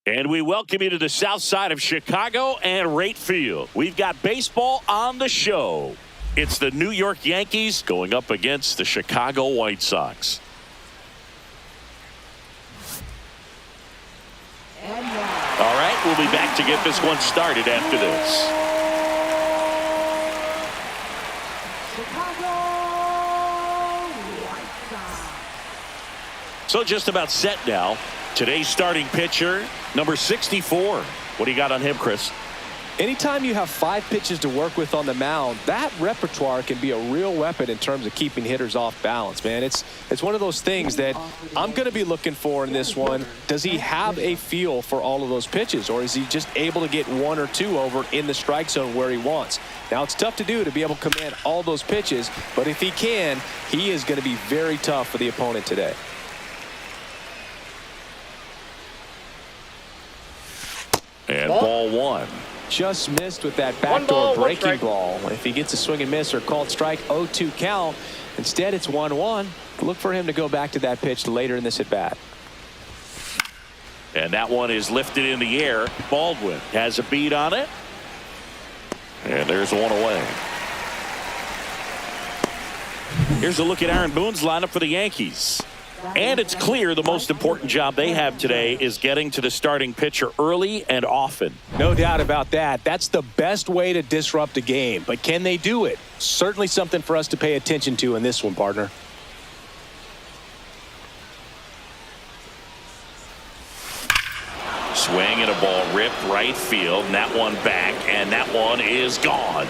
And we welcome you to the south side of Chicago and Rate Field. We've got baseball on the show. It's the New York Yankees going up against the Chicago White Sox. All right, we'll be back to get this one started after this. So just about set now. Today's starting pitcher, number 64. What do you got on him, Chris? Anytime you have 5 pitches to work with on the mound, that repertoire can be a real weapon in terms of keeping hitters off balance, man. It's one of those things that I'm going to be looking for in this one. Does he have a feel for all of those pitches, or is he just able to get 1 or 2 over in the strike zone where he wants? Now, it's tough to do to be able to command all those pitches, but if he can, he is going to be very tough for the opponent today. And ball 1. Just missed with that backdoor breaking ball. If he gets a swing and miss or called strike, 0-2 count. Instead, it's 1-1. Look for him to go back to that pitch later in this at bat. And that one is lifted in the air. Baldwin has a beat on it. And there's one away. Here's a look at Aaron Boone's lineup for the Yankees. And it's clear the most important job they have today is getting to the starting pitcher early and often. No doubt about that. That's the best way to disrupt a game. But can they do it? Certainly something for us to pay attention to in this one, partner. Swing and a ball ripped right field. And that one back. And that one is gone.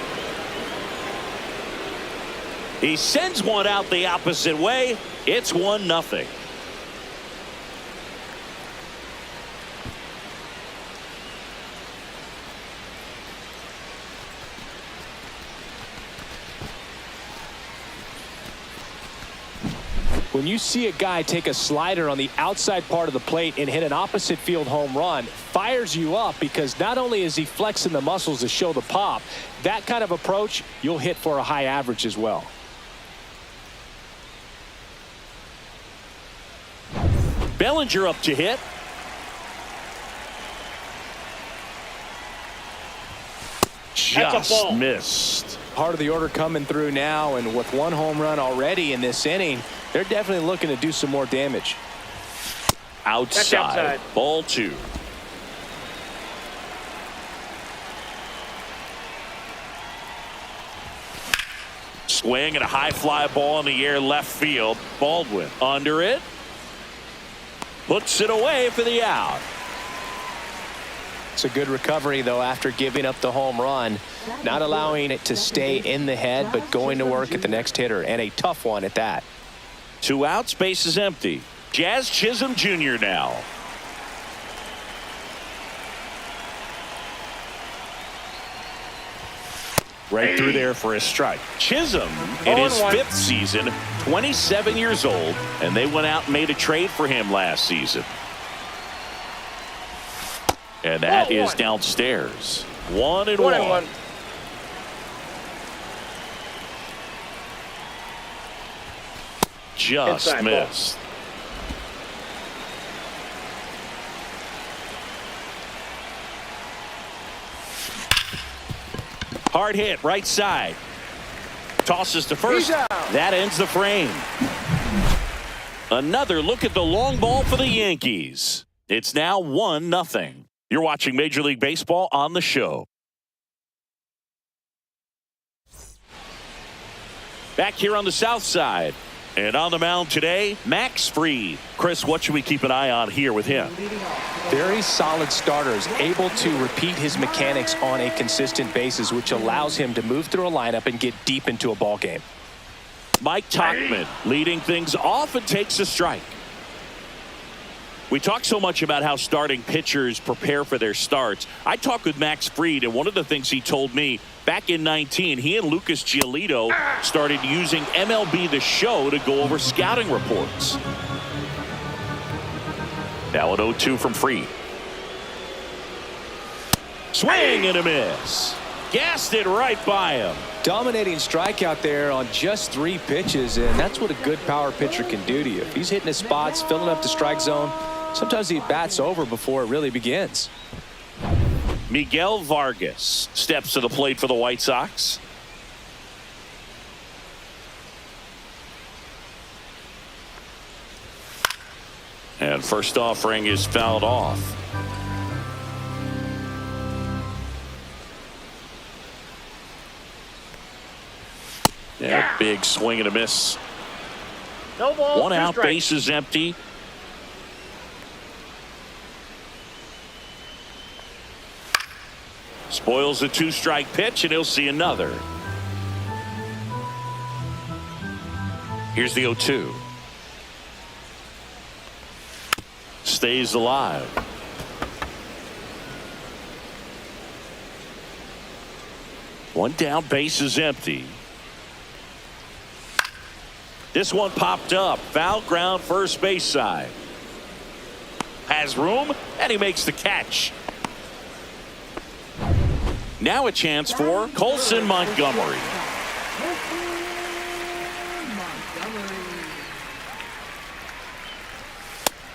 He sends one out the opposite way. It's 1-0. When you see a guy take a slider on the outside part of the plate and hit an opposite field home run, fires you up because not only is he flexing the muscles to show the pop, that kind of approach, you'll hit for a high average as well. Bellinger up to hit. Just missed. Part of the order coming through now, and with 1 home run already in this inning, they're definitely looking to do some more damage. Outside. Ball 2. Swing and a high fly ball in the air left field. Baldwin under it. Puts it away for the out. It's a good recovery, though, after giving up the home run. Not allowing it to stay in the head, but going to work at the next hitter, and a tough one at that. 2 outs, base is empty. Jazz Chisholm Jr. now. Right through there for a strike. Chisholm in his 5th season, 27 years old, and they went out and made a trade for him last season. And that is downstairs. 1-1. Just inside missed. Ball. Hard hit right side. Tosses to first. That ends the frame. Another look at the long ball for the Yankees. It's now 1-0. You're watching Major League Baseball on the show. Back here on the south side. And on the mound today, Max Fried. Chris, what should we keep an eye on here with him? Very solid starters, able to repeat his mechanics on a consistent basis, which allows him to move through a lineup and get deep into a ball game. Mike Tauchman leading things off and takes a strike. We talk so much about how starting pitchers prepare for their starts. I talked with Max Fried, and one of the things he told me back in 19, he and Lucas Giolito started using MLB The Show to go over scouting reports. Now an 0-2 from Fried. Swing and a miss. Gassed it right by him. Dominating strikeout there on just 3 pitches, and that's what a good power pitcher can do to you. If he's hitting his spots, filling up the strike zone, sometimes the bat's over before it really begins. Miguel Vargas steps to the plate for the White Sox. And first offering is fouled off. Yeah, big swing and a miss. No ball. One out, base is empty. Spoils a 2-strike pitch, and he'll see another. Here's the 0-2. Stays alive. One down, base is empty. This one popped up. Foul ground, first base side. Has room, and he makes the catch. Now a chance for Colson Montgomery.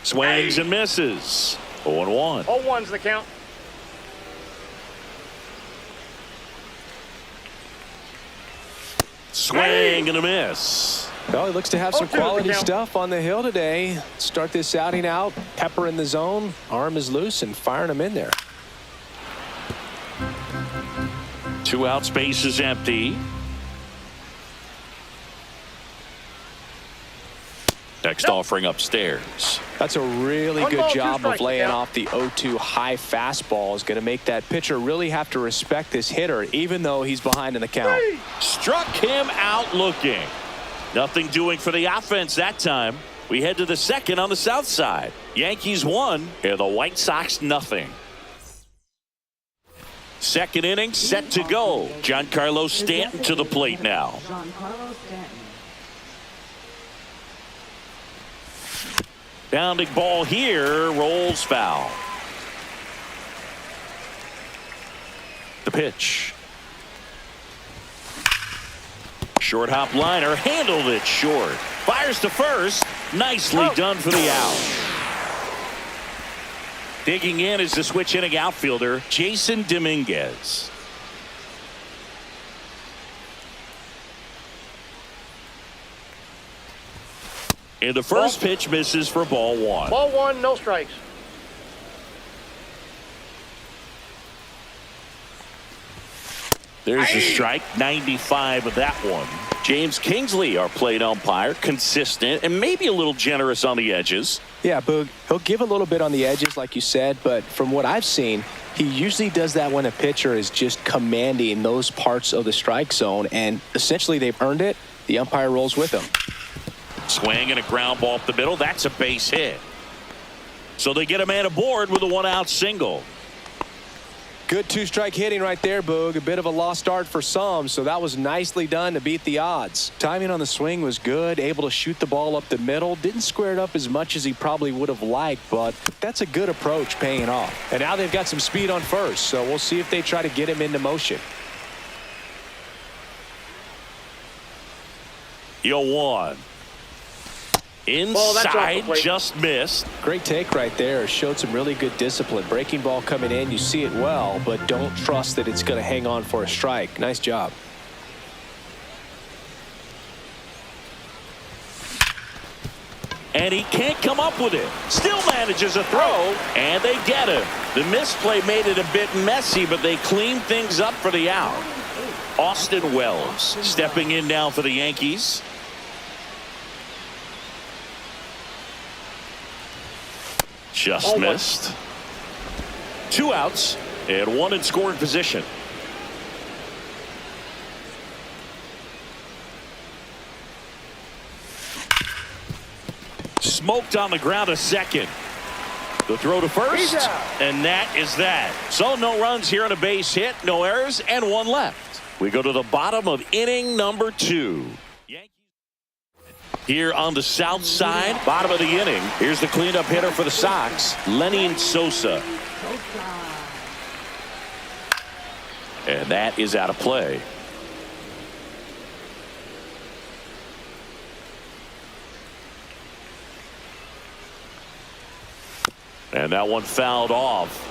Swings and misses. 0-1. 0-1's the count. Swing and a miss. Well, he looks to have some quality stuff on the hill today. Start this outing out, pepper in the zone, arm is loose, and firing him in there. 2 outs, base is empty. Next offering upstairs. That's a really good job of laying off the 0-2 high fastball. Is going to make that pitcher really have to respect this hitter, even though he's behind in the count. Struck him out looking. Nothing doing for the offense that time. We head to the second on the south side. Yankees 1 and the White Sox nothing. Second inning set to go. Giancarlo Stanton to the plate now. Bounding ball here, rolls foul. The pitch. Short hop liner, handled it short. Fires to first. Nicely done for the out. Digging in is the switch hitting outfielder, Jason Dominguez. And the first pitch misses for ball 1. Ball 1, no strikes. There's a strike, 95 of that one. James Kingsley, our plate umpire, consistent and maybe a little generous on the edges. Yeah, Boog, he'll give a little bit on the edges, like you said, but from what I've seen, he usually does that when a pitcher is just commanding those parts of the strike zone, and essentially they've earned it. The umpire rolls with them. Swing and a ground ball up the middle. That's a base hit. So they get a man aboard with a 1-out single. Good 2-strike hitting right there, Boog. A bit of a lost start for some, so that was nicely done to beat the odds. Timing on the swing was good, able to shoot the ball up the middle. Didn't square it up as much as he probably would have liked, but that's a good approach paying off. And now they've got some speed on first, so we'll see if they try to get him into motion. 0-1. Inside, just missed. Great take right there. Showed some really good discipline. Breaking ball coming in, you see it well, but don't trust that it's going to hang on for a strike. Nice job. And he can't come up with it. Still manages a throw, and they get him. The misplay made it a bit messy, but they cleaned things up for the out. Austin Wells stepping in now for the Yankees. Just missed. 2 outs and 1 in scoring position. Smoked on the ground a second. The throw to first, and that is that. So no runs here on a base hit, no errors, and 1 left. We go to the bottom of inning number 2. Here on the south side, bottom of the inning. Here's the cleanup hitter for the Sox, Lenny Sosa. And that is out of play. And that one fouled off.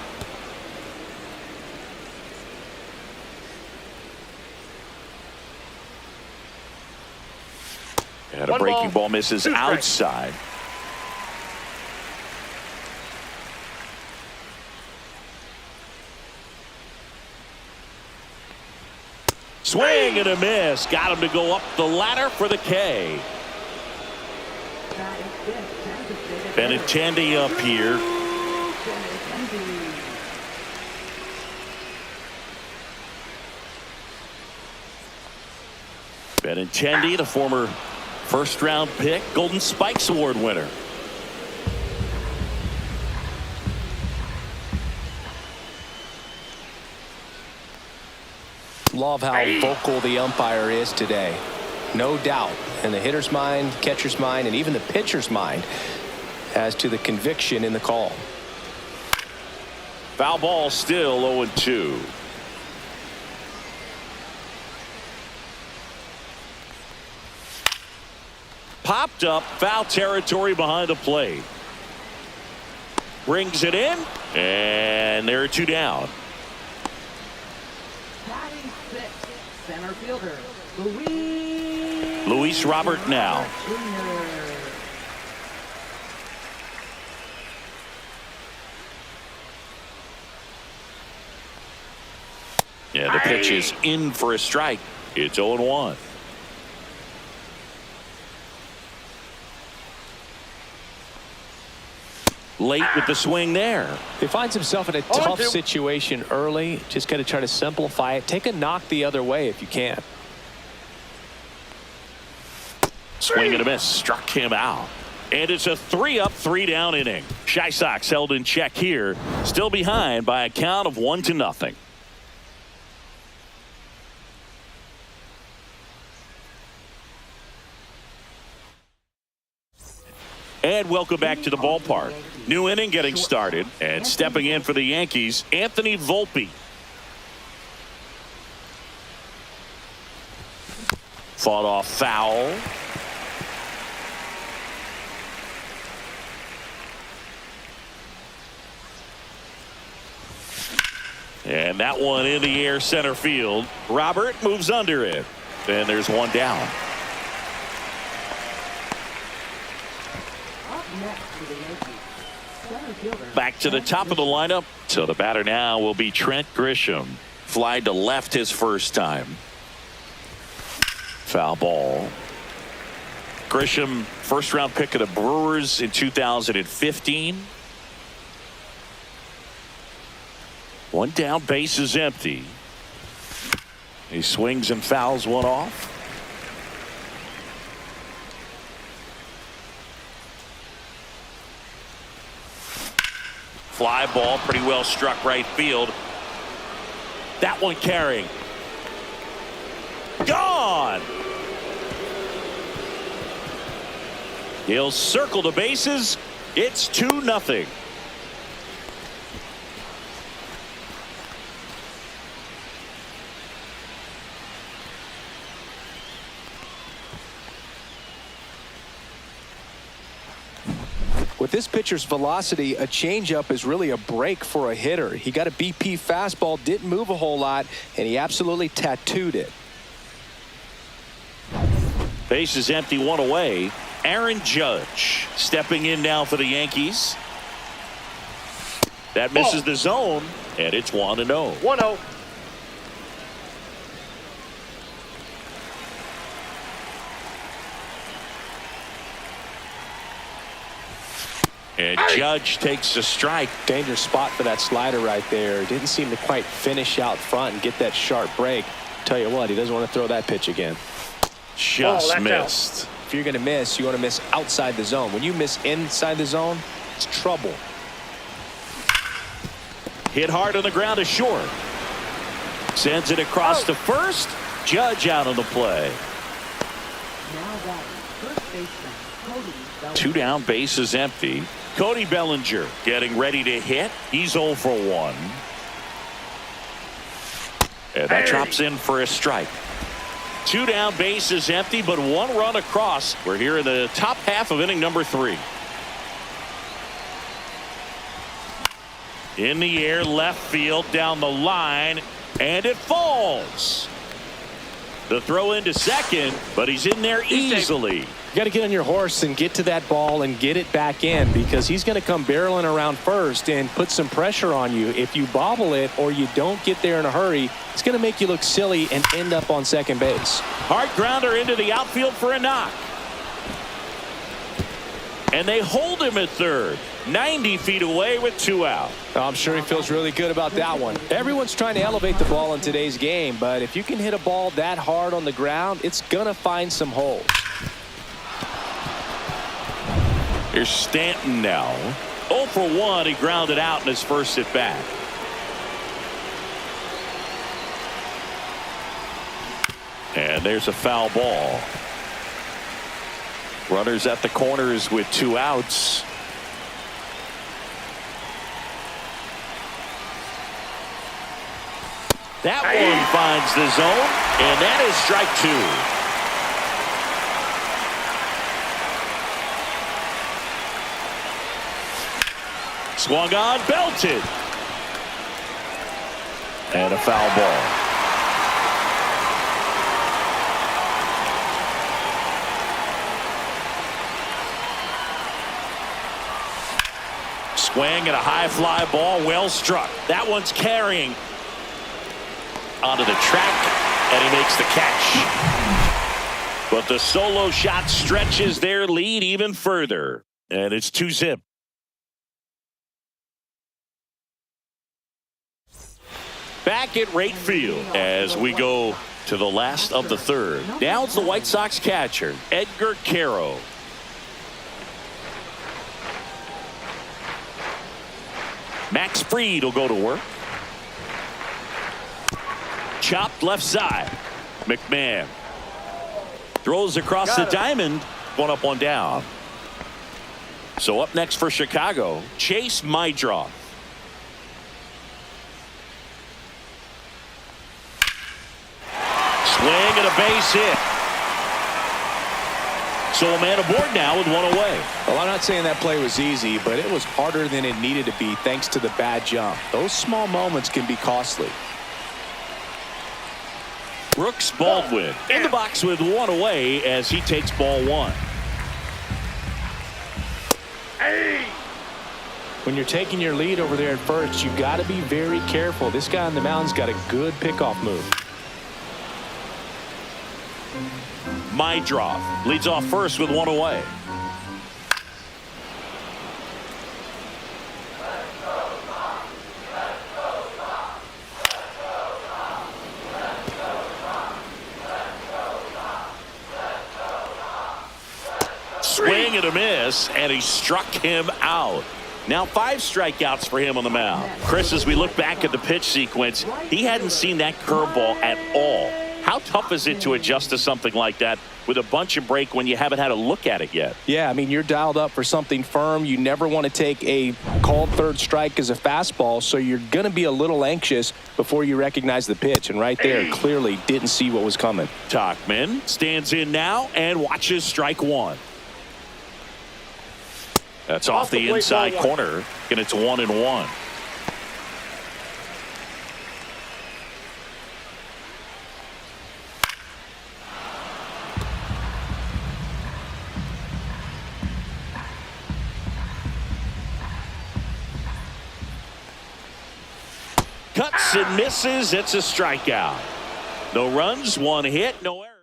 And a breaking ball misses outside. Swing and a miss. Got him to go up the ladder for the K. Benintendi up here. Benintendi, the former first-round pick, Golden Spikes Award winner. Love how vocal the umpire is today. No doubt in the hitter's mind, catcher's mind, and even the pitcher's mind as to the conviction in the call. Foul ball, still 0-2. Popped up, foul territory behind the plate. Brings it in, and there are two down. Center fielder, Luis Robert now. Yeah, the pitch is in for a strike. It's 0-1. Late with the swing there. He finds himself in a tough situation early. Just got to try to simplify it. Take a knock the other way if you can. Swing and a miss. Struck him out. And it's a 3-up, 3-down inning. Chi Sox held in check here. Still behind by a count of 1-0. And welcome back to the ballpark. New inning getting started, and stepping in for the Yankees, Anthony Volpe. Fought off foul. And that one in the air center field. Robert moves under it. And there's one down. Back to the top of the lineup. So the batter now will be Trent Grisham. Fly to left his first time. Foul ball. Grisham, first round pick of the Brewers in 2015. One down, base is empty. He swings and fouls one off. Fly ball, pretty well struck right field. That one carrying. Gone. He'll circle the bases. It's 2-0. With this pitcher's velocity, a changeup is really a break for a hitter. He got a BP fastball, didn't move a whole lot, and he absolutely tattooed it. Base is empty, one away. Aaron Judge stepping in now for the Yankees. That misses the zone, and it's 1-0. 1-0. And Judge takes a strike. Dangerous spot for that slider right there. Didn't seem to quite finish out front and get that sharp break. Tell you what, he doesn't want to throw that pitch again. Just missed. If you're going to miss, you want to miss outside the zone. When you miss inside the zone, it's trouble. Hit hard on the ground is short. Sends it across to first. Judge out on the play. Two down, base is empty. Cody Bellinger getting ready to hit. He's 0 for 1. And that drops in for a strike. Two down, base is empty, but one run across. We're here in the top half of inning number 3. In the air, left field, down the line, and it falls. The throw into second, but he's in there easily. You got to get on your horse and get to that ball and get it back in, because he's going to come barreling around first and put some pressure on you. If you bobble it or you don't get there in a hurry, it's going to make you look silly and end up on second base. Hard grounder into the outfield for a knock. And they hold him at third. 90 feet away with 2 out. I'm sure he feels really good about that one. Everyone's trying to elevate the ball in today's game, but if you can hit a ball that hard on the ground, it's going to find some holes. Here's Stanton now. 0 for 1. He grounded out in his first at bat. And there's a foul ball. Runners at the corners with 2 outs. That one finds the zone, and that is strike 2. Swung on, belted. And a foul ball. Swing and a high fly ball, well struck. That one's carrying onto the track, and he makes the catch. But the solo shot stretches their lead even further, and it's 2-zip. Back at right field as we go to the last of the third. Now it's the White Sox catcher, Edgar Caro. Max Fried will go to work. Chopped left side. McMahon throws across the diamond. 1 up, 1 down. So up next for Chicago, Chase Mydroff. Swing and a base hit. So a man aboard now with 1 away. Well, I'm not saying that play was easy, but it was harder than it needed to be thanks to the bad jump. Those small moments can be costly. Brooks Baldwin in the box with 1 away as he takes ball 1. When you're taking your lead over there at first, you got to be very careful. This guy on the mound's got a good pickoff move. Mydroff leads off first with 1 away. Swing and a miss, and he struck him out. Now 5 strikeouts for him on the mound. Chris, as we look back at the pitch sequence, he hadn't seen that curveball at all. How tough is it to adjust to something like that with a bunch of break when you haven't had a look at it yet? Yeah, I mean, you're dialed up for something firm. You never want to take a called third strike as a fastball, so you're going to be a little anxious before you recognize the pitch. And right there, clearly didn't see what was coming. Tauchman stands in now and watches strike 1. That's off the inside corner, and it's 1-1. Cuts and misses. It's a strikeout. No runs, 1 hit, no errors.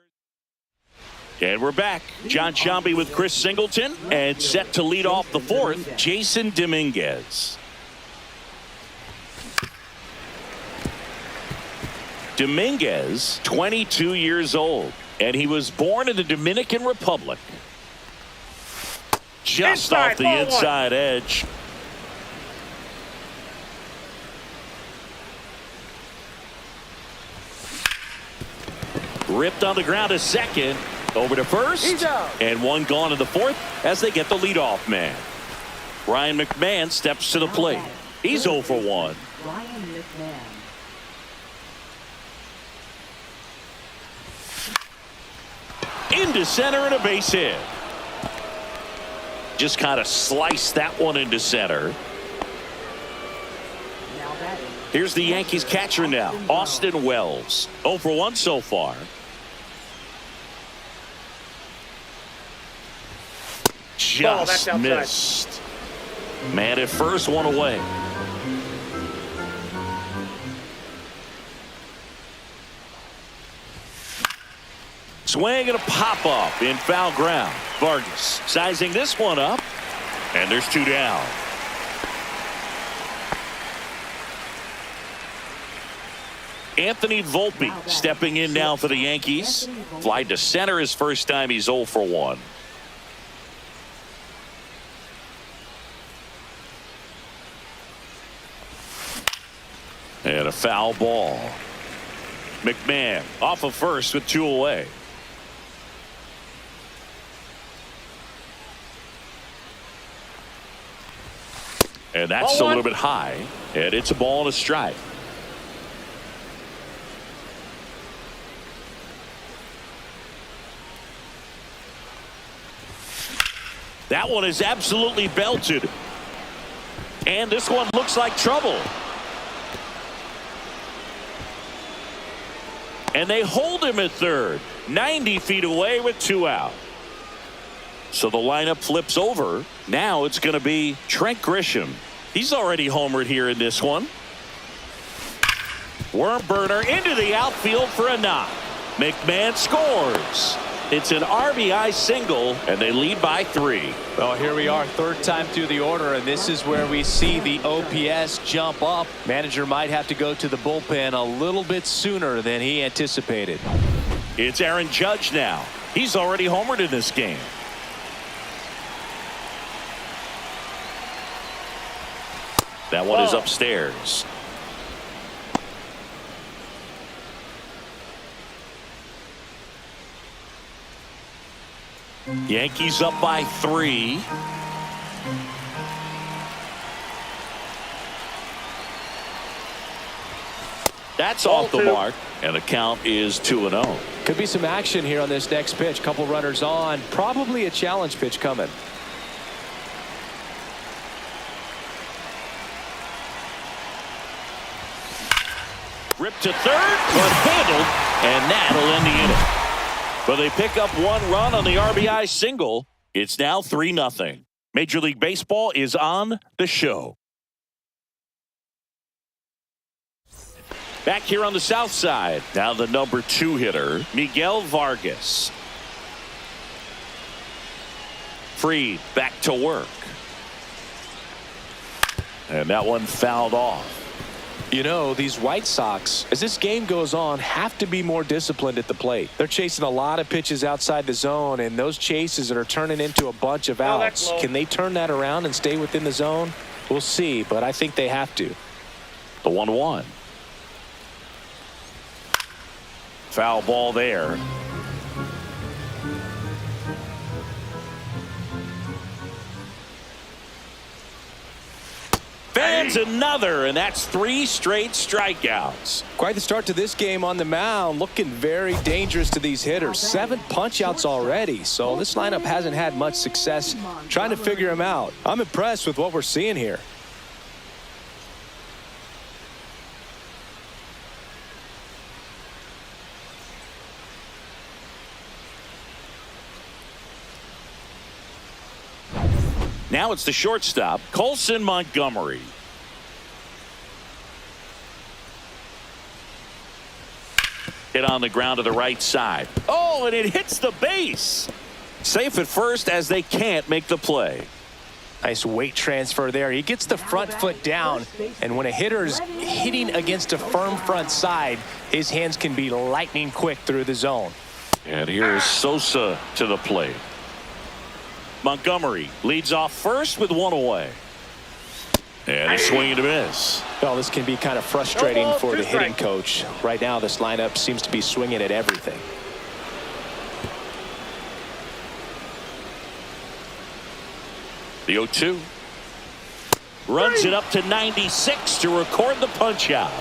And we're back. John Sciambi with Chris Singleton, and set to lead off the 4th, Jason Dominguez. Dominguez, 22 years old, and he was born in the Dominican Republic. Just off the inside edge. Ripped on the ground to second. Over to first, and 1 gone in the 4th as they get the leadoff man. Ryan McMahon steps to the plate. He's 0 for 1. Ryan McMahon. Into center and a base hit. Just kind of sliced that one into center. Here's the Yankees catcher now, Austin Wells. 0 for 1 so far. That's Just outside. missed. Man at first, one away. Swing and a pop-up in foul ground. Vargas sizing this one up, and there's 2 down. Anthony Volpe stepping in now for the Yankees. Fly to center his first time. He's 0 for 1. And a foul ball. McMahon off of first with 2 away. And that's a little bit high. And it's a ball and a strike. That one is absolutely belted. And this one looks like trouble. And they hold him at third. 90 feet away with 2 out. So the lineup flips over. Now it's going to be Trent Grisham. He's already homered here in this one. Worm burner into the outfield for a knock. McMahon scores. It's an RBI single, and they lead by 3. Well, here we are, third time through the order, and this is where we see the OPS jump up. Manager might have to go to the bullpen a little bit sooner than he anticipated. It's Aaron Judge now. He's already homered in this game. That one is upstairs. Yankees up by 3. That's off the mark, and the count is 2-0. Could be some action here on this next pitch. Couple runners on. Probably a challenge pitch coming. Ripped to third, but handled, and that'll end the inning. But they pick up 1 run on the RBI single. It's now 3-0. Major League Baseball is on the show. Back here on the south side, now the number 2 hitter, Miguel Vargas. Fried back to work. And that one fouled off. You know, these White Sox, as this game goes on, have to be more disciplined at the plate. They're chasing a lot of pitches outside the zone, and those chases are turning into a bunch of outs. Can they turn that around and stay within the zone? We'll see, but I think they have to. The 1-1. Foul ball there. Fans another, and that's 3 straight strikeouts. Quite the start to this game on the mound, looking very dangerous to these hitters. 7 punch-outs already, so this lineup hasn't had much success trying to figure him out. I'm impressed with what we're seeing here. Now it's the shortstop, Colson Montgomery. Hit on the ground to the right side. Oh, and it hits the base. Safe at first as they can't make the play. Nice weight transfer there. He gets the front foot down, and when a hitter's hitting against a firm front side, his hands can be lightning quick through the zone. And here is Sosa to the plate. Montgomery leads off first with 1 away. And a swing and a miss. Well, this can be kind of frustrating for the hitting coach. Right now, this lineup seems to be swinging at everything. The 0-2. Runs it up to 96 to record the punch out.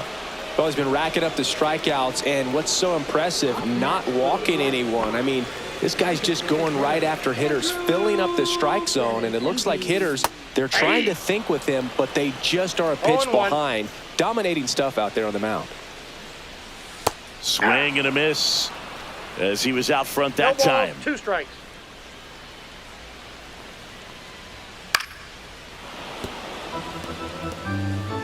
Well, he's been racking up the strikeouts, and what's so impressive, not walking anyone. I mean, this guy's just going right after hitters, filling up the strike zone, and it looks like hitters, they're trying to think with him, but they just are a pitch behind. dominating stuff out there on the mound. Swing and a miss as he was out front No that balls, time. 2 strikes.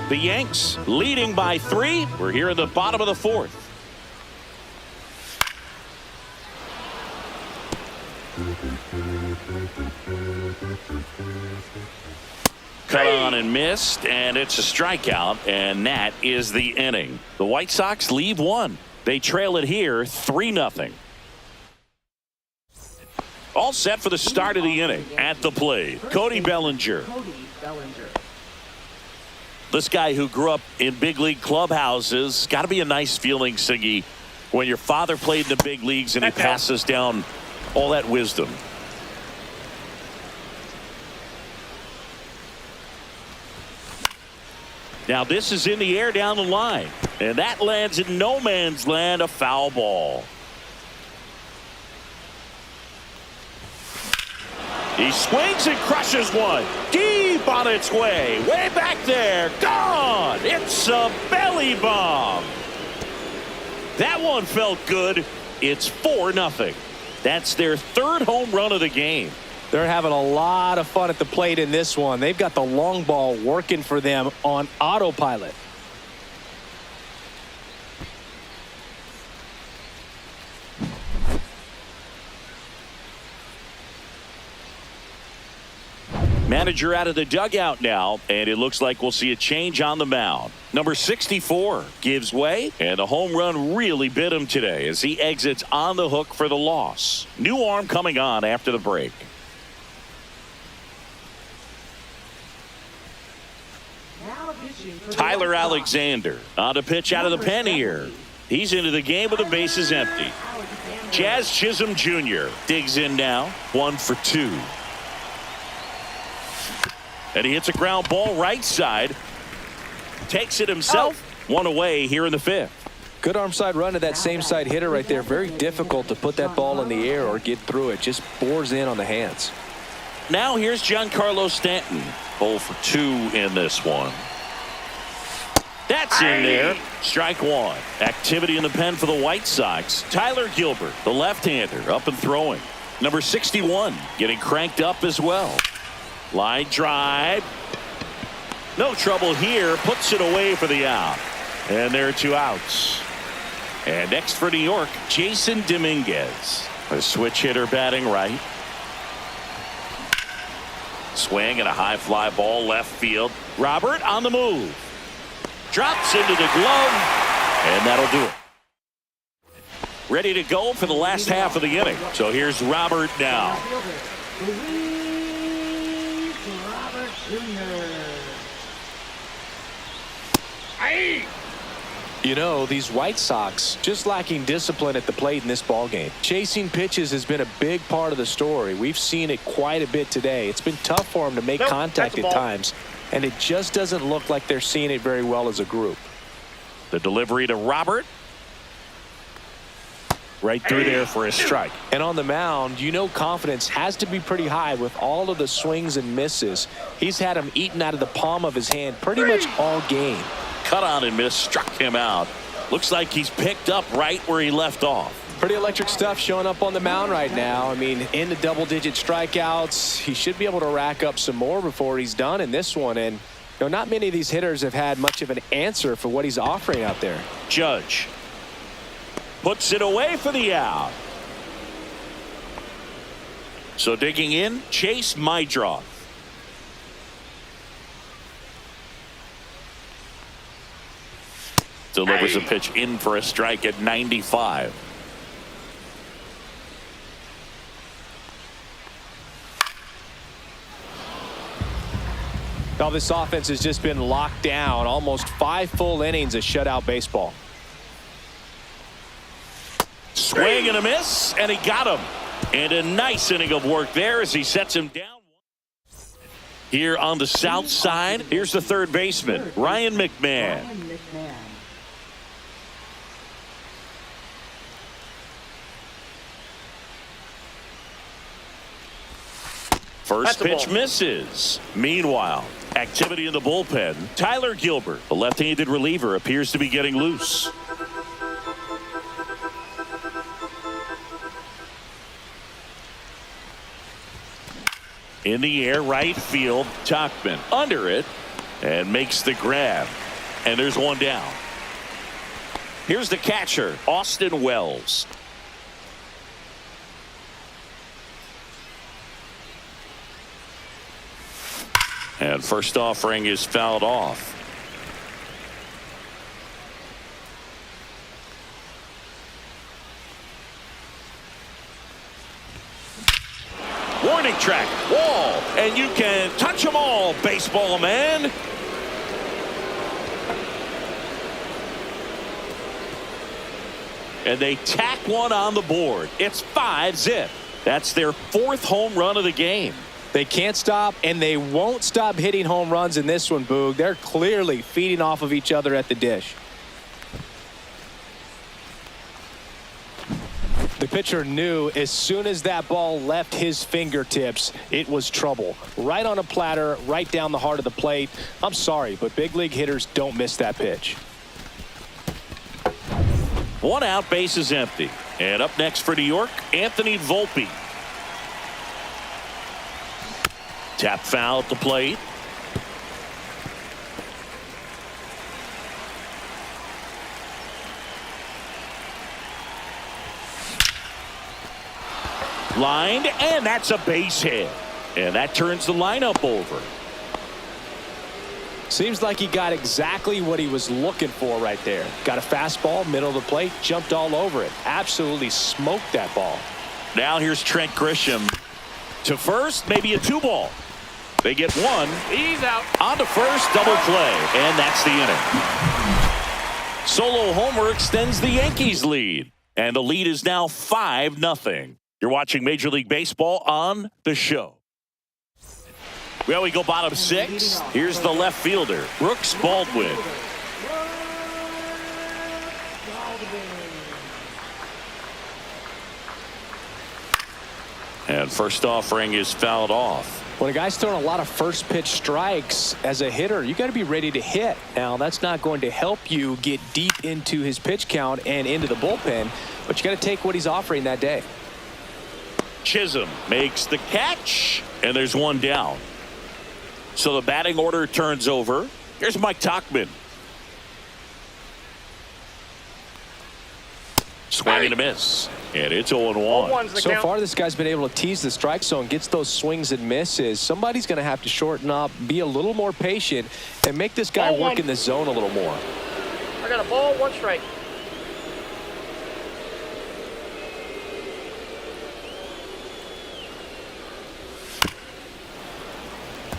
The Yanks leading by 3. We're here in the bottom of the 4th. Cut on and missed, and it's a strikeout, and that is the inning. The White Sox leave 1. They trail it here 3-0. All set for the start of the inning. At the plate, Cody Bellinger. This guy who grew up in big league clubhouses, got to be a nice feeling, Siggy, when your father played in the big leagues and he passes down all that wisdom. Now this is in the air down the line, and that lands in no man's land, a foul ball. He swings and crushes one deep on its way back there, gone. It's a belly bomb. That one felt good. It's 4-0. That's their 3rd home run of the game. They're having a lot of fun at the plate in this one. They've got the long ball working for them on autopilot. Manager out of the dugout now, and it looks like we'll see a change on the mound. Number 64 gives way, and the home run really bit him today as he exits on the hook for the loss. New arm coming on after the break. Tyler Alexander on a pitch out of the pen here. He's into the game with the bases empty. Jazz Chisholm Jr. digs in now, 1 for 2. And he hits a ground ball right side. Takes it himself. 1 away here in the 5th. Good arm side run to that same side hitter right there. Very difficult to put that ball in the air or get through it. Just bores in on the hands. Now here's Giancarlo Stanton. 0 for 2 in this one. That's in there. Strike 1. Activity in the pen for the White Sox. Tyler Gilbert, the left-hander, up and throwing. Number 61 getting cranked up as well. Line drive. No trouble here. Puts it away for the out. And there are 2 outs. And next for New York, Jason Dominguez. A switch hitter batting right. Swing and a high fly ball left field. Robert on the move. Drops into the glove. And that'll do it. Ready to go for the last half of the inning. So here's Robert now. You know, these White Sox just lacking discipline at the plate in this ball game. Chasing pitches has been a big part of the story. We've seen it quite a bit today. It's been tough for them to make contact at times, and it just doesn't look like they're seeing it very well as a group. The delivery to Robert. Right through there for a strike. And on the mound, you know, confidence has to be pretty high with all of the swings and misses. He's had them eaten out of the palm of his hand pretty much all game. Cut on and miss, struck him out. Looks like he's picked up right where he left off. Pretty electric stuff showing up on the mound right now. I mean, in the double-digit strikeouts, he should be able to rack up some more before he's done in this one. And you know, not many of these hitters have had much of an answer for what he's offering out there. Judge puts it away for the out. So digging in, Chase Mydroth. Delivers a pitch in for a strike at 95. Now this offense has just been locked down. Almost 5 full innings of shutout baseball. Swing and a miss, and he got him. And a nice inning of work there as he sets him down. Here on the south side, here's the third baseman, Ryan McMahon. First That's a pitch ball. misses. Meanwhile, activity in the bullpen. Tyler Gilbert, the left-handed reliever, appears to be getting loose. In the air, right field. Tachman under it and makes the grab. And there's one down. Here's the catcher, Austin Wells. And first offering is fouled off. Warning track, wall, and you can touch them all, baseball man. And they tack one on the board. It's 5-zip. That's their 4th home run of the game. They can't stop, and they won't stop hitting home runs in this one, Boog. They're clearly feeding off of each other at the dish. The pitcher knew as soon as that ball left his fingertips, it was trouble. Right on a platter, right down the heart of the plate. I'm sorry, but big league hitters don't miss that pitch. 1 out, base is empty. And up next for New York, Anthony Volpe. Tap foul at the plate. Lined, and that's a base hit. And that turns the lineup over. Seems like he got exactly what he was looking for right there. Got a fastball, middle of the plate, jumped all over it. Absolutely smoked that ball. Now here's Trent Grisham to first, maybe a 2-ball. They get one. He's out. On to first, double play, and that's the inning. Solo homer extends the Yankees lead, and the lead is now 5-0. You're watching Major League Baseball on The Show. Well, we go bottom 6. Here's the left fielder, Brooks Baldwin. And first offering is fouled off. When a guy's throwing a lot of first pitch strikes as a hitter, you got to be ready to hit. Now, that's not going to help you get deep into his pitch count and into the bullpen, but you got to take what he's offering that day. Chisholm makes the catch, and there's one down. So the batting order turns over. Here's Mike Tachman. Swing and a miss. And it's 0-1. So far, this guy's been able to tease the strike zone, gets those swings and misses. Somebody's going to have to shorten up, be a little more patient, and make this guy work in the zone a little more. I got a ball, 1 strike.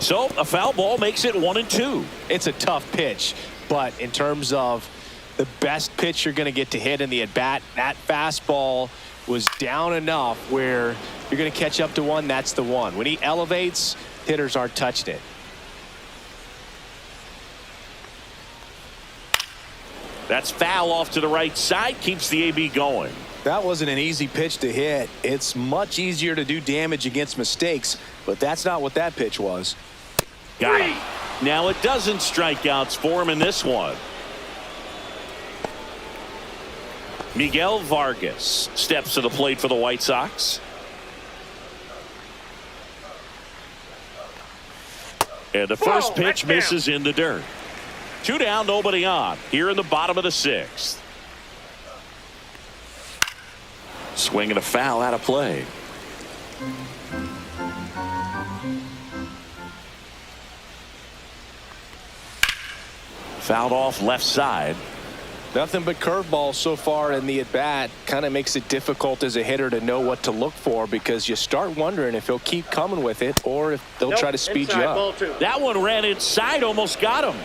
So a foul ball makes it 1-2. It's a tough pitch, but in terms of the best pitch you're going to get to hit in the at-bat, that fastball was down enough where you're going to catch up to one. That's the one. When he elevates, hitters aren't touching it. That's foul off to the right side, keeps the AB going. That wasn't an easy pitch to hit. It's much easier to do damage against mistakes, but that's not what that pitch was. Got it. Now a dozen strikeouts for him in this one. Miguel Vargas steps to the plate for the White Sox. And the first pitch misses in the dirt. 2 down, nobody on. Here in the bottom of the 6th. Swinging a foul out of play. Fouled off left side. Nothing but curveballs so far in the at-bat. Kind of makes it difficult as a hitter to know what to look for because you start wondering if he'll keep coming with it or if they'll try to speed you up. Ball 2. That one ran inside, almost got him.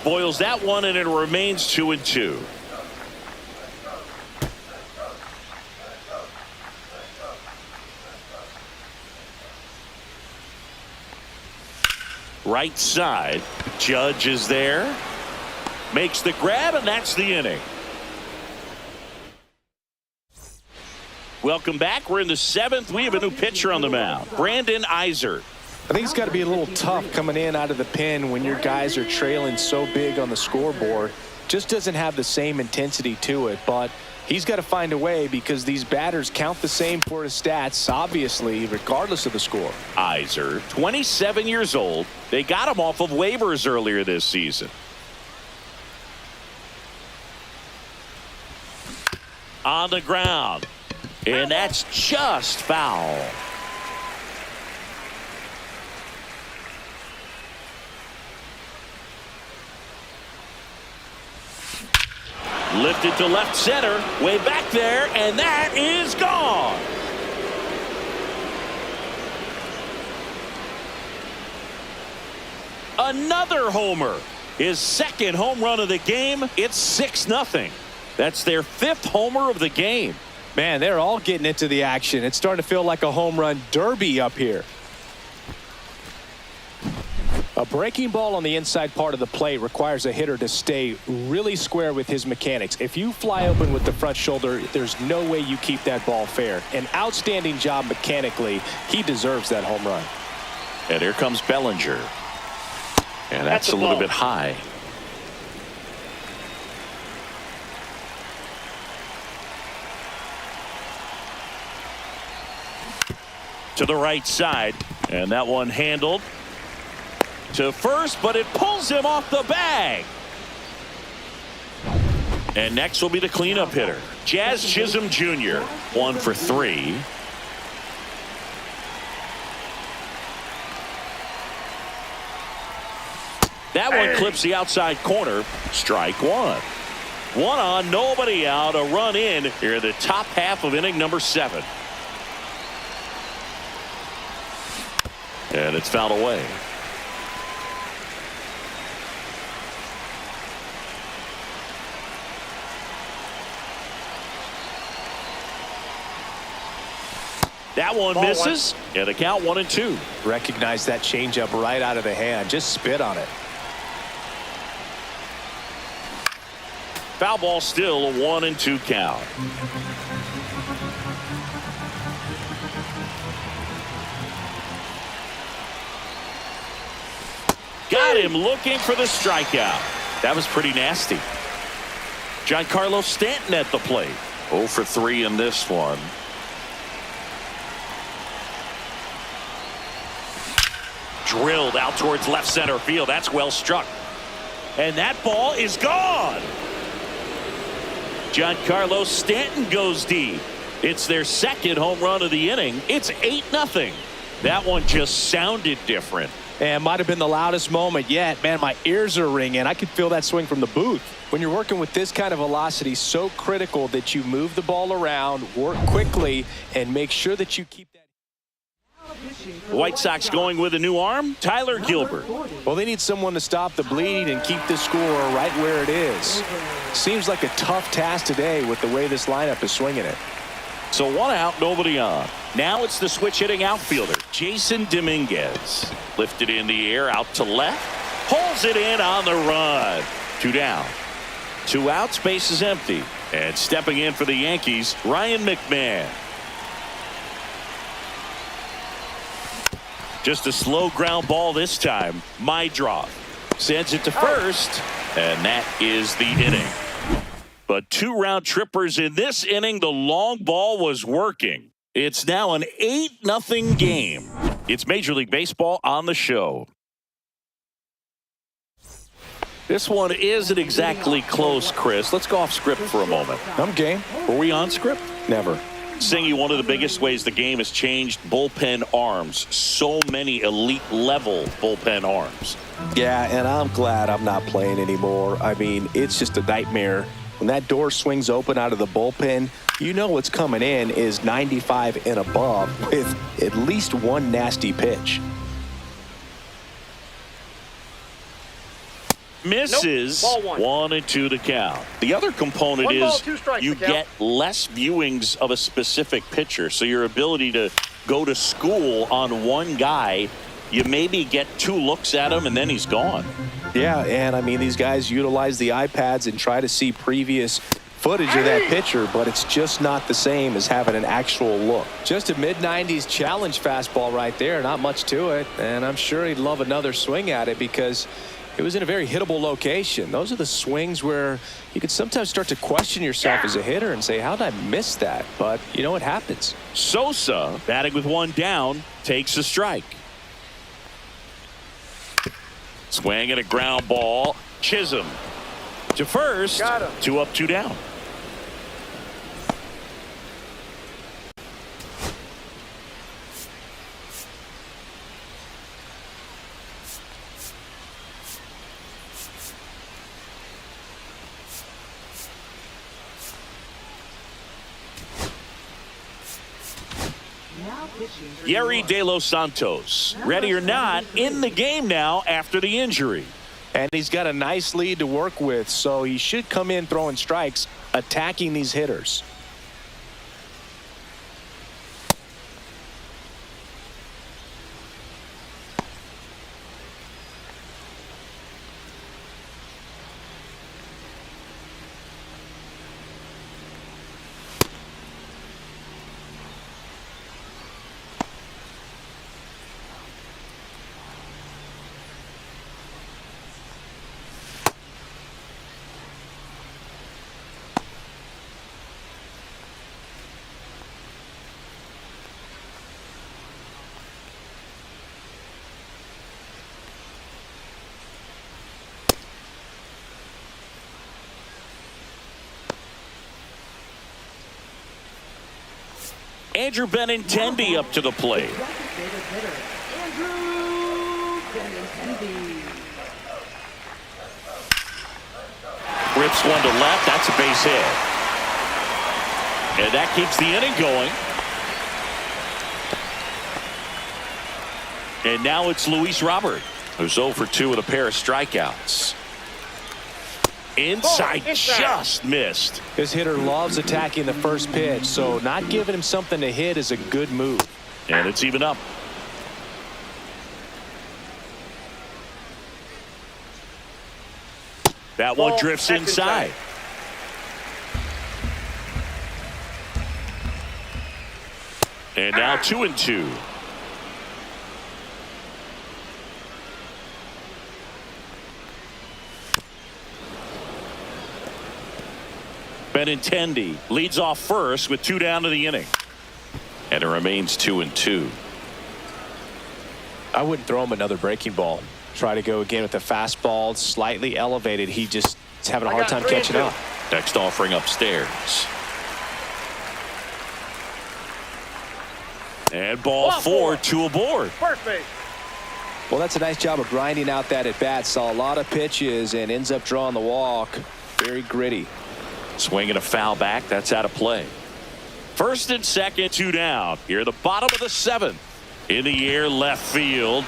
spoils that one, and it remains 2-2. Right side. Judge is there. Makes the grab, and that's the inning. Welcome back. We're in the 7th. We have a new pitcher on the mound, Brandon Iser. I think it's got to be a little tough coming in out of the pen when your guys are trailing so big on the scoreboard. Just doesn't have the same intensity to it, but he's got to find a way because these batters count the same for his stats, obviously, regardless of the score. Iser, 27 years old. They got him off of waivers earlier this season. On the ground. And that's just foul. Lifted to left center, way back there, and that is gone. Another homer. His second home run of the game. It's 6-0. That's their 5th homer of the game. Man, they're all getting into the action. It's starting to feel like a home run derby up here. A breaking ball on the inside part of the plate requires a hitter to stay really square with his mechanics. If you fly open with the front shoulder, there's no way you keep that ball fair. An outstanding job mechanically. He deserves that home run. And here comes Bellinger. And that's a little bit high. To the right side, and that one handled to first, but it pulls him off the bag. And next will be the cleanup hitter, Jazz Chisholm Jr. 1 for 3. That one clips the outside corner. Strike one. One on, nobody out. A run in here in the top half of inning number 7. And it's fouled away. That one misses. And the count 1-2. Recognize that changeup right out of the hand. Just spit on it. Foul ball, still a 1-2 count. Got him looking for the strikeout. That was pretty nasty. Giancarlo Stanton at the plate. 0 for 3 in this one. Drilled out towards left center field. That's well struck. And that ball is gone. Giancarlo Stanton goes deep. It's their 2nd home run of the inning. It's 8-0. That one just sounded different. And might have been the loudest moment yet. Man, my ears are ringing. I could feel that swing from the booth. When you're working with this kind of velocity, so critical that you move the ball around, work quickly, and make sure that you keep that. The White Sox going with a new arm, Tyler Gilbert. Well, they need someone to stop the bleed and keep the score right where it is. Seems like a tough task today with the way this lineup is swinging it. So 1 out, nobody on. Now it's the switch hitting outfielder, Jason Dominguez. Lifted in the air out to left. Pulls it in on the run. 2 down. 2 outs, base is empty. And stepping in for the Yankees, Ryan McMahon. Just a slow ground ball this time. Mydroff sends it to first, and that is the inning. But 2 round trippers in this inning. The long ball was working. It's now an 8-0 game. It's Major League Baseball on the show. This one isn't exactly close, Chris. Let's go off script for a moment. I'm game. Were we on script? Never. Singy, one of the biggest ways the game has changed, bullpen arms. So many elite level bullpen arms. Yeah, and I'm glad I'm not playing anymore. I mean, it's just a nightmare. When that door swings open out of the bullpen, you know what's coming in is 95 and above with at least one nasty pitch. Misses. Nope. Ball 1. 1-2 to count. The other component 1 ball, is 2 strikes you to count. get less viewings of a specific pitcher. So your ability to go to school on one guy, you maybe get 2 looks at him and then he's gone. Yeah, and I mean, these guys utilize the iPads and try to see previous footage of that pitcher, but it's just not the same as having an actual look. Just a mid-90s challenge fastball right there, not much to it, and I'm sure he'd love another swing at it because it was in a very hittable location. Those are the swings where you can sometimes start to question yourself as a hitter and say, how did I miss that? But you know, it happens. Sosa, batting with 1 down, takes a strike. Swing and a ground ball. Chisholm to first. Got him. 2 up, 2 down. Now pitching for Yerry New De York. Los Santos, ready or not, in the game now after the injury. And he's got a nice lead to work with, so he should come in throwing strikes, attacking these hitters. Andrew Benintendi up to the plate. Second favorite hitter, Andrew Benintendi. Rips 1 to left. That's a base hit. And that keeps the inning going. And now it's Luis Robert, who's 0 for 2 with a pair of strikeouts. Inside, just missed. This hitter loves attacking the first pitch, so not giving him something to hit is a good move. And it's even up. That one drifts inside. And now 2-2. Benintendi leads off first with 2 down to the inning. And it remains 2-2. I wouldn't throw him another breaking ball. Try to go again with the fastball slightly elevated. He just is having a hard time catching up. Next offering upstairs. And ball 4, 2 aboard. First base. Well, that's a nice job of grinding out that at bat. Saw a lot of pitches and ends up drawing the walk. Very gritty. Swinging a foul back. That's out of play. First and second, 2 down. Here at the bottom of the 7th. In the air, left field.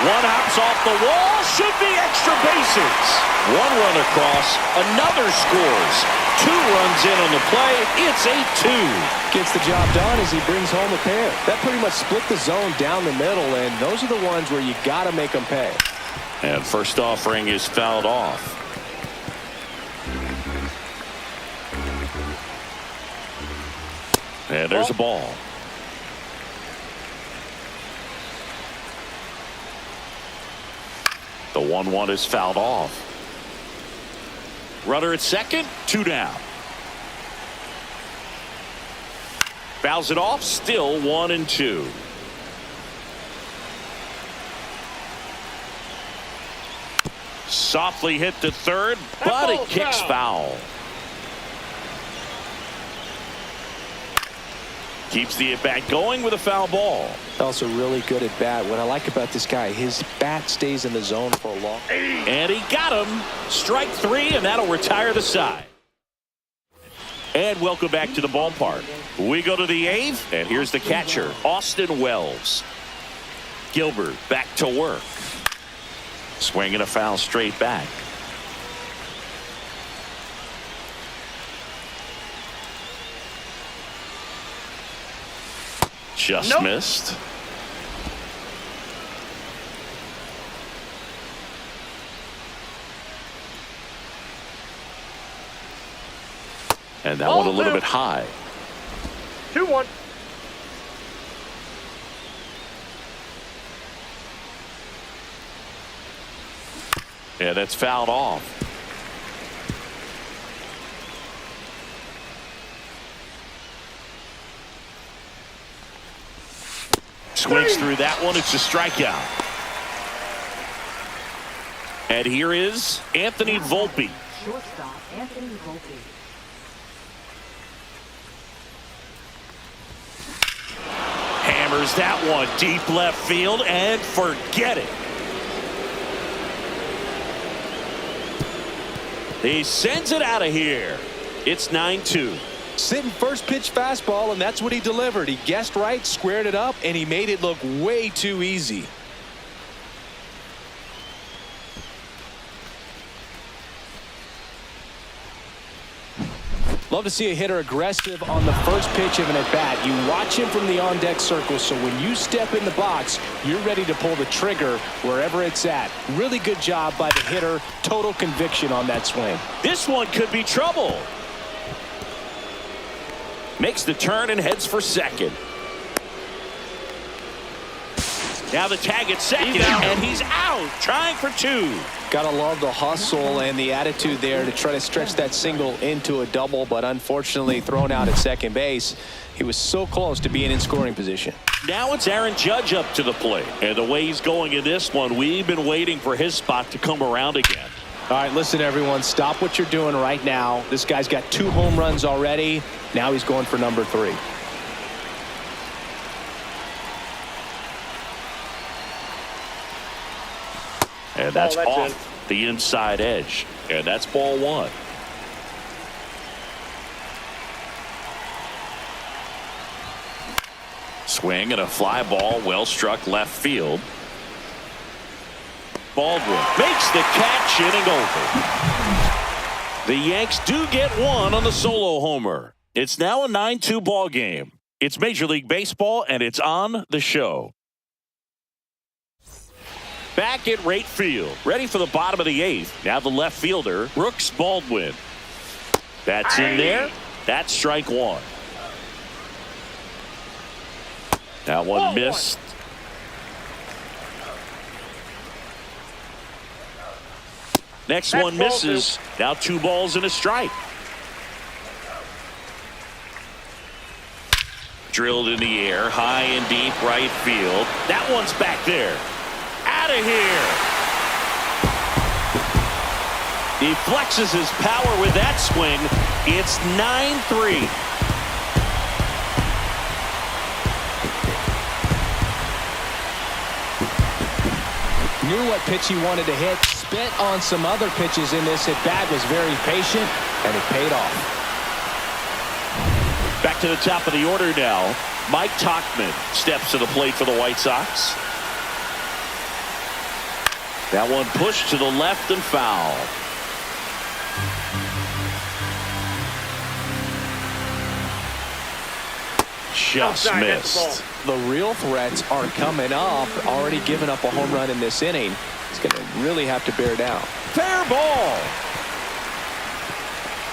One hops off the wall. Should be extra bases. 1 run across. Another scores. 2 runs in on the play. It's 8-2. Gets the job done as he brings home a pair. That pretty much split the zone down the middle, and those are the ones where you got to make them pay. And first offering is fouled off. And there's a ball. The 1-1 is fouled off. Runner at second, 2 down. Fouls it off, still 1-2. Softly hit to third, but it kicks foul. Keeps the at-bat going with a foul ball. Also really good at bat. What I like about this guy, his bat stays in the zone for a long. And he got him. Strike 3, and that'll retire the side. And welcome back to the ballpark. We go to the 8th, and here's the catcher, Austin Wells. Gilbert back to work. Swing and a foul straight back. Just missed. And that one a little bit high. 2-1. Yeah, that's fouled off. Swings through that one. It's a strikeout. And here is Anthony Volpe. Shortstop Anthony Volpe. Hammers that one deep left field and forget it. He sends it out of here. It's 9-2. Sitting first pitch fastball, and that's what he delivered. He guessed right, squared it up, and he made it look way too easy. Love to see a hitter aggressive on the first pitch of an at-bat. You watch him from the on-deck circle, so when you step in the box, you're ready to pull the trigger wherever it's at. Really good job by the hitter. Total conviction on that swing. This one could be trouble. Makes the turn and heads for second. Now the tag at second, and he's out, trying for 2. Gotta love the hustle and the attitude there to try to stretch that single into a double, but unfortunately thrown out at second base. He was so close to being in scoring position. Now it's Aaron Judge up to the plate. And the way he's going in this one, we've been waiting for his spot to come around again. All right, listen, everyone, stop what you're doing right now. This guy's got 2 home runs already. Now he's going for number 3. And that's off the inside edge. And that's ball 1. Swing and a fly ball, well struck left field. Baldwin makes the catch, inning over. The Yanks do get one on the solo homer. It's now a 9-2 ball game. It's Major League Baseball, and it's on the show. Back at right field, ready for the bottom of the 8th. Now the left fielder, Brooks Baldwin. That's in there. That's strike 1. That one missed. Next one misses. Now 2 balls and a strike. Drilled in the air, high and deep right field. That one's back there. Out of here. He flexes his power with that swing. It's 9-3. Knew what pitch he wanted to hit. Spent on some other pitches in this at bat. Was very patient, and it paid off. Back to the top of the order now. Mike Tauchman steps to the plate for the White Sox. That one pushed to the left and foul. Just missed. The real threats are coming up. Already given up a home run in this inning. He's going to really have to bear down. Fair ball.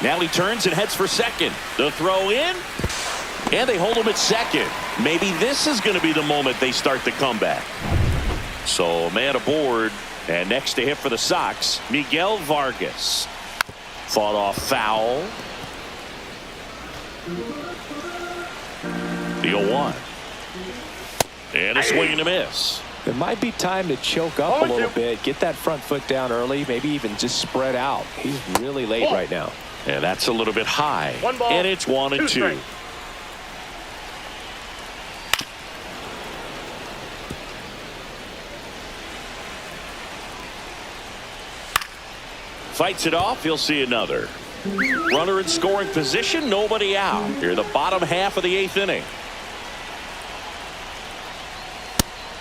Now he turns and heads for second. The throw in. And they hold him at second. Maybe this is going to be the moment they start the comeback. So man aboard. And next to hit for the Sox, Miguel Vargas. Fought off foul. The 0-1. And a swing and a miss. It might be time to choke up a little bit. Get that front foot down early. Maybe even just spread out. He's really late right now. And that's a little bit high. And it's 1-2. Fights it off. He'll see another. Runner in scoring position. Nobody out. Here the bottom half of the 8th inning.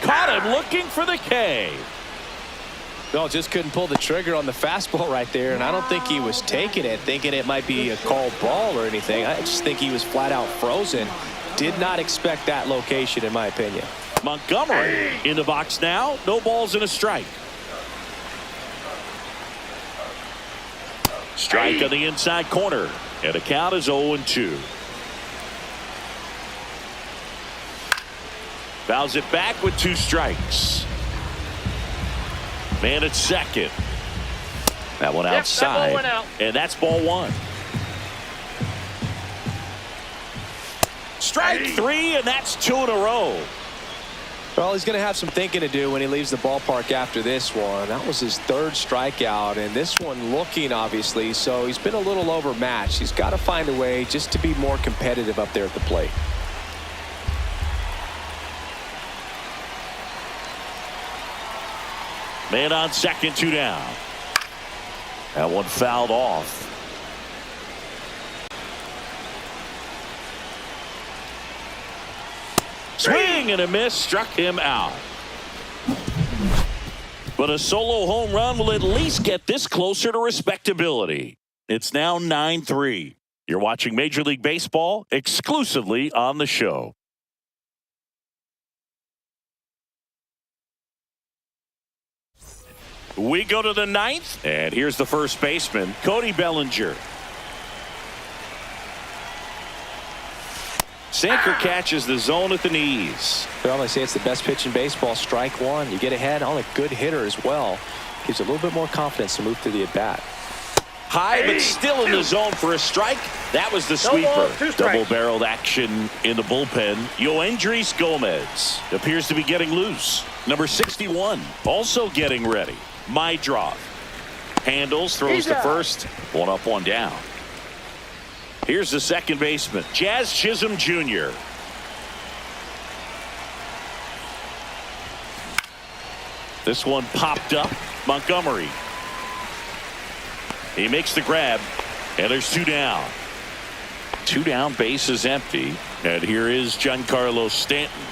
Caught him looking for the K. No, just couldn't pull the trigger on the fastball right there, and I don't think he was taking it, thinking it might be a called ball or anything. I just think he was flat out frozen. Did not expect that location, in my opinion. Montgomery in the box now. No balls and a strike. Strike on the inside corner, and the count is 0-2. Fouls it back with 2 strikes. Man at second. That one outside. That ball went out. And that's ball 1. Strike 3, and that's 2 in a row. Well, he's going to have some thinking to do when he leaves the ballpark after this one. That was his 3rd strikeout, and this one looking, obviously, so he's been a little overmatched. He's got to find a way just to be more competitive up there at the plate. Man on second, 2 down. That one fouled off. Swing and a miss, struck him out. But a solo home run will at least get this closer to respectability. It's now 9-3. You're watching Major League Baseball exclusively on the show. We go to the 9th, and here's the first baseman, Cody Bellinger. Sinker catches the zone at the knees. Well, they say it's the best pitch in baseball. Strike 1. You get ahead on a good hitter as well. Gives you a little bit more confidence to move through the at-bat. High, but still in the zone for a strike. That was the sweeper. Double-barreled action in the bullpen. Yoendris Gomez appears to be getting loose. Number 61 also getting ready. Mydrov handles, throws to first. 1 up, 1 down. Here's the second baseman, Jazz Chisholm Jr. This one popped up. Montgomery. He makes the grab, and there's 2 down. 2 down, base is empty. And here is Giancarlo Stanton.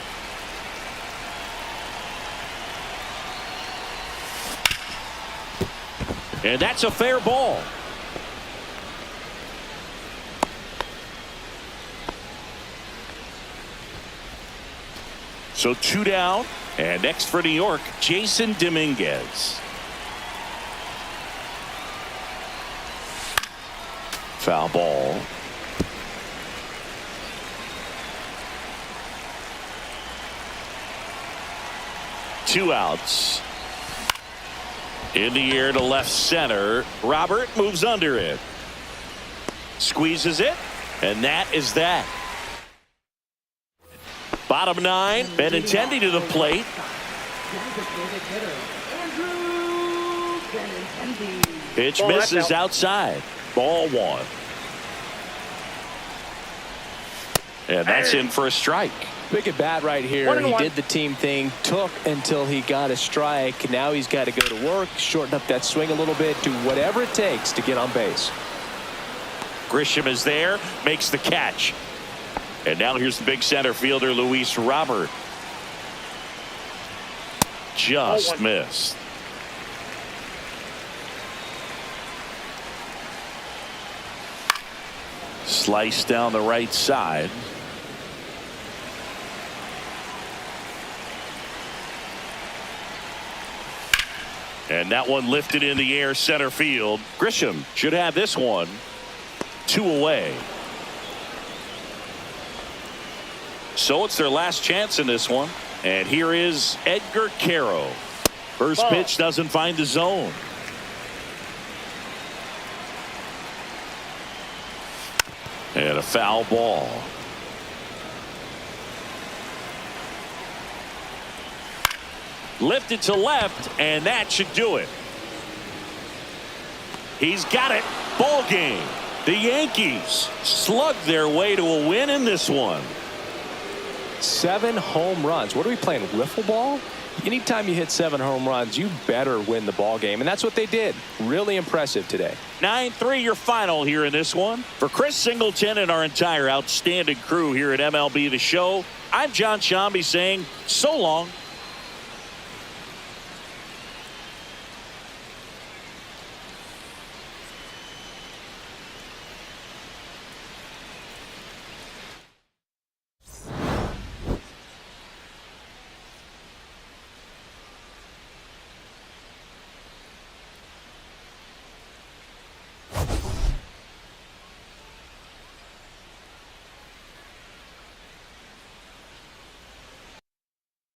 And that's a fair ball. So 2 down, and next for New York, Jason Dominguez. Foul ball. Two outs. In the air to left center. Robert moves under it. Squeezes it, and that is that. Bottom 9, Benintendi to the plate. Pitch misses outside. Ball 1. And that's in for a strike. Big at bat right here. He did the team thing, took until he got a strike. Now he's got to go to work, shorten up that swing a little bit, do whatever it takes to get on base. Grisham is there, makes the catch. And now here's the big center fielder, Luis Robert. Just missed. Slice down the right side. And that one lifted in the air center field. Grisham should have this one. 2 away. So it's their last chance in this one. And here is Edgar Caro. First pitch doesn't find the zone. And a foul ball. Lifted to left, and that should do it. He's got it. Ball game. The Yankees slugged their way to a win in this one. 7 home runs. What are we playing, wiffle ball? Anytime you hit 7 home runs, you better win the ball game, and that's what they did. Really impressive today. 9-3 your final here in this one. For Chris Singleton and our entire outstanding crew here at MLB The Show, I'm John Shambi saying so long.